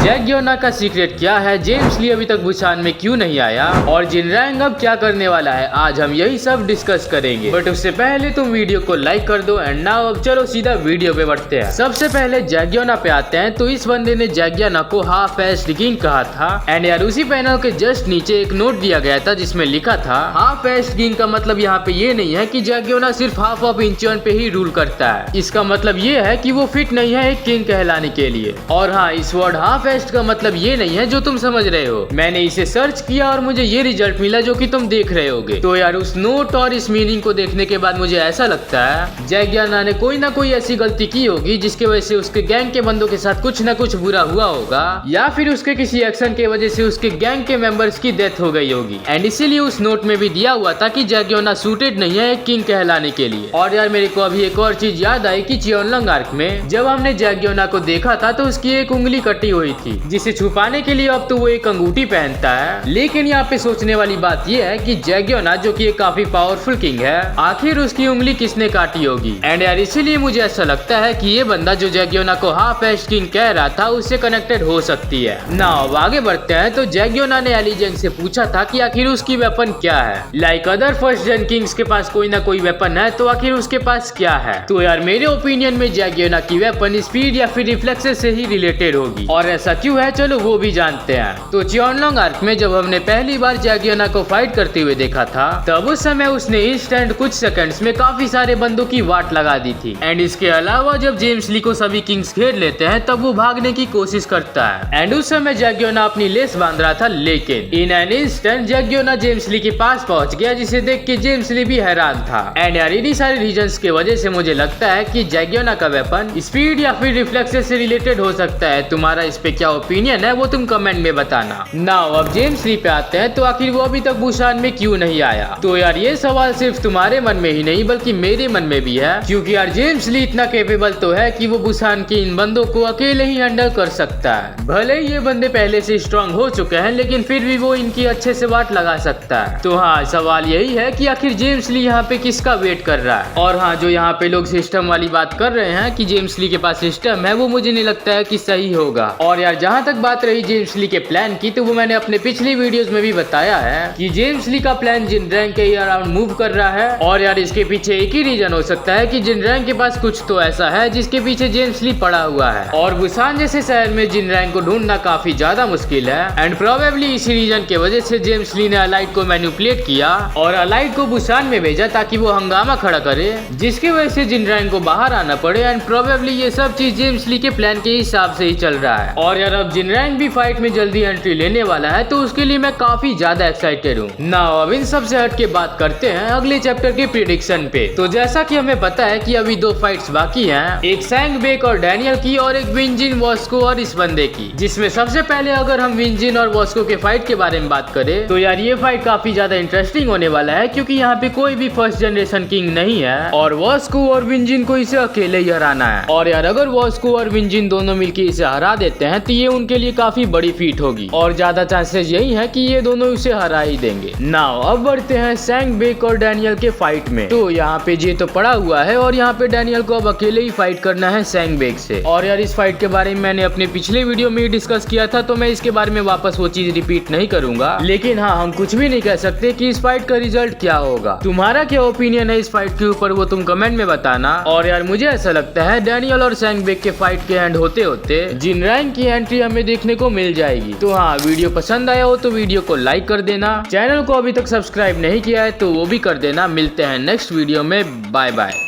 जैगियोना का सीक्रेट क्या है, जेम्स ली अभी तक बुसान में क्यों नहीं आया और जिनरैंग अब क्या करने वाला है, आज हम यही सब डिस्कस करेंगे। बट उससे पहले तुम वीडियो को लाइक कर दो। एंड नाउ अब चलो सीधा वीडियो पे बढ़ते हैं। सबसे पहले जैगियोना पे आते हैं। तो इस बंदे ने जैगियोना को हाफ एस्ड किंग कहा था। एंड यार उसी पैनल के जस्ट नीचे एक नोट दिया गया था जिसमें लिखा था हाफ एस्ड किंग का मतलब यहाँ पे ये नहीं है कि जैगियोना सिर्फ हाफ ऑफ इंचियन पे ही रूल करता है। इसका मतलब ये है कि वो फिट नहीं है एक किंग कहलाने के लिए। और हाँ, इस वर्ड हाफ एस्ड का मतलब ये नहीं है जो तुम समझ रहे हो। मैंने इसे सर्च किया और मुझे ये रिजल्ट मिला जो कि तुम देख रहे होगे। तो यार उस नोट और इस मीनिंग को देखने के बाद मुझे ऐसा लगता है जैगियोना ने कोई ना कोई ऐसी गलती की होगी जिसकी वजह से उसके गैंग के बंदों के साथ कुछ ना कुछ बुरा हुआ होगा, या फिर उसके किसी एक्शन के वजह से उसके गैंग के मेंबर्स की डेथ हो गई होगी। एंड इसीलिए उस नोट में भी दिया हुआ था कि जैगियोना सूटेड नहीं है एक किंग कहलाने के लिए। और यार मेरे को अभी एक और चीज याद आई कि चियोनलंग आर्क में जब हमने जैगियोना को देखा था तो उसकी एक उंगली कटी हुई थी, जिसे छुपाने के लिए अब तो वो एक अंगूठी पहनता है। लेकिन यहाँ पे सोचने वाली बात यह है कि जैगियोना जो कि एक काफी पावरफुल किंग है, आखिर उसकी उंगली किसने काटी होगी। एंड यार इसीलिए मुझे ऐसा लगता है कि ये बंदा जो जैगियोना को हाफ एस्ड किंग कह रहा था उससे कनेक्टेड हो सकती है। नाउ आगे बढ़ते हैं। तो जैगियोना ने एलिजेंग से पूछा था कि आखिर उसकी वेपन क्या है। लाइक अदर फर्स्ट जेन किंग्स के पास कोई ना कोई वेपन है, तो आखिर उसके पास क्या है। तो यार मेरे ओपिनियन में जैगियोना की वेपन स्पीड या फिर रिफ्लेक्सेस से ही रिलेटेड होगी। और ऐसा क्यों है चलो वो भी जानते हैं। तो चियोनलंग आर्क में जब हमने पहली बार जैगियोना को फाइट करते हुए देखा था तब उस समय उसने इंस्टेंट कुछ सेकंड्स में काफी सारे बंदों की वाट लगा दी थी। एंड इसके अलावा जब जेम्स ली को सभी किंग्स घेर लेते हैं तब वो भागने की कोशिश करता है। एंड उस समय जैगियोना अपनी लेस बांध रहा था, लेकिन इन एन इंस्टेंट जैगियोना जेम्स ली के पास पहुंच गया, जिसे देख के जेम्स ली भी हैरान था। एंड यार इन्हीं सारे रीजंस के वजह से मुझे लगता है कि जैगियोना का वेपन स्पीड या फिर रिफ्लेक्सेस से रिलेटेड हो सकता है। तुम्हारा इस पे क्या ओपिनियन है वो तुम कमेंट में बताना। नाउ अब जेम्स ली पे आते हैं। तो आखिर वो अभी तक बुसान में क्यों नहीं आया। तो यार ये सवाल सिर्फ तुम्हारे मन में ही नहीं बल्कि मेरे मन में भी है, क्योंकि यार जेम्स ली इतना कैपेबल तो है कि वो बुसान के इन बंदों को अकेले ही हैंडल कर सकता है। भले ही ये बंदे पहले से स्ट्रांग हो चुके हैं लेकिन फिर भी वो इनकी अच्छे से वाट लगा सकता है। तो हाँ, सवाल यही है कि आखिर जेम्स ली यहाँ पे किसका वेट कर रहा है। और हाँ, जो यहाँ पे लोग सिस्टम वाली बात कर रहे हैं कि जेम्स ली के पास सिस्टम है, वो मुझे नहीं लगता है कि सही होगा। और यार जहाँ तक बात रही जेम्स ली के प्लान की, तो वो मैंने अपने पिछली वीडियोस में भी बताया है कि जेम्स ली का प्लान जिनरैंग के अराउंड मूव कर रहा है। और यार इसके पीछे एक ही रीजन हो सकता है कि जिनरैंग के पास कुछ तो ऐसा है जिसके पीछे जेम्स ली पड़ा हुआ है। और बुसान जैसे शहर में जिनरैंग को ढूंढना काफी ज्यादा मुश्किल है। एंड प्रोबेबली इसी रीजन के वजह से जेम्स ली ने अलाइड को मैनिपुलेट किया और अलाइड को बुसान में भेजा ताकि वो हंगामा खड़ा करे, जिसकी वजह से जिनरैंग को बाहर आना पड़े। एंड प्रोबेबली ये सब चीज जेम्स ली के प्लान के हिसाब से ही चल रहा है। और यार अब जिनरैंग भी फाइट में जल्दी एंट्री लेने वाला है, तो उसके लिए मैं काफी ज्यादा एक्साइटेड हूँ। नाउ अब इन सब से हट के बात करते हैं अगले चैप्टर के प्रेडिक्शन पे। तो जैसा कि हमें पता है कि अभी 2 फाइट्स बाकी हैं, एक सैंग बेक और डैनियल की और एक विंजिन वॉस्को और इस बंदे की। जिसमें सबसे पहले अगर हम विंजिन और वॉस्को के फाइट के बारे में बात करें तो यार ये फाइट काफी ज्यादा इंटरेस्टिंग होने वाला है, क्योंकि यहाँ पे कोई भी फर्स्ट जनरेशन किंग नहीं है और वॉस्को और विंजिन को इसे अकेले ही हराना है। और यार अगर वॉस्को और विंजिन दोनों मिलकर इसे हरा देते हैं तो ये उनके लिए काफी बड़ी फीट होगी और ज्यादा चांसेस यही है कि ये दोनों इसे हरा ही देंगे। नाउ अब बढ़ते हैं सैंग बेक और डैनियल के फाइट में। तो यहाँ पे जे तो पड़ा हुआ है और यहाँ पे डैनियल को अब अकेले ही फाइट करना है सैंग बेक से। और यार इस फाइट के बारे में मैंने अपने पिछले वीडियो में डिस्कस किया था, तो मैं इसके बारे में वापस वो चीज रिपीट नहीं करूंगा। लेकिन हाँ, हम कुछ भी नहीं कह सकते कि इस फाइट का रिजल्ट क्या होगा। तुम्हारा क्या ओपिनियन है इस फाइट के ऊपर वो तुम कमेंट में बताना। और यार मुझे ऐसा लगता है डैनियल और सैंग बेक के फाइट के एंड होते होते जिनरैंग की एंट्री हमें देखने को मिल जाएगी। तो हाँ, वीडियो पसंद आया हो तो वीडियो को लाइक कर देना, चैनल को अभी तक सब्सक्राइब नहीं किया है तो वो भी कर देना। मिलते हैं नेक्स्ट वीडियो में, बाय बाय।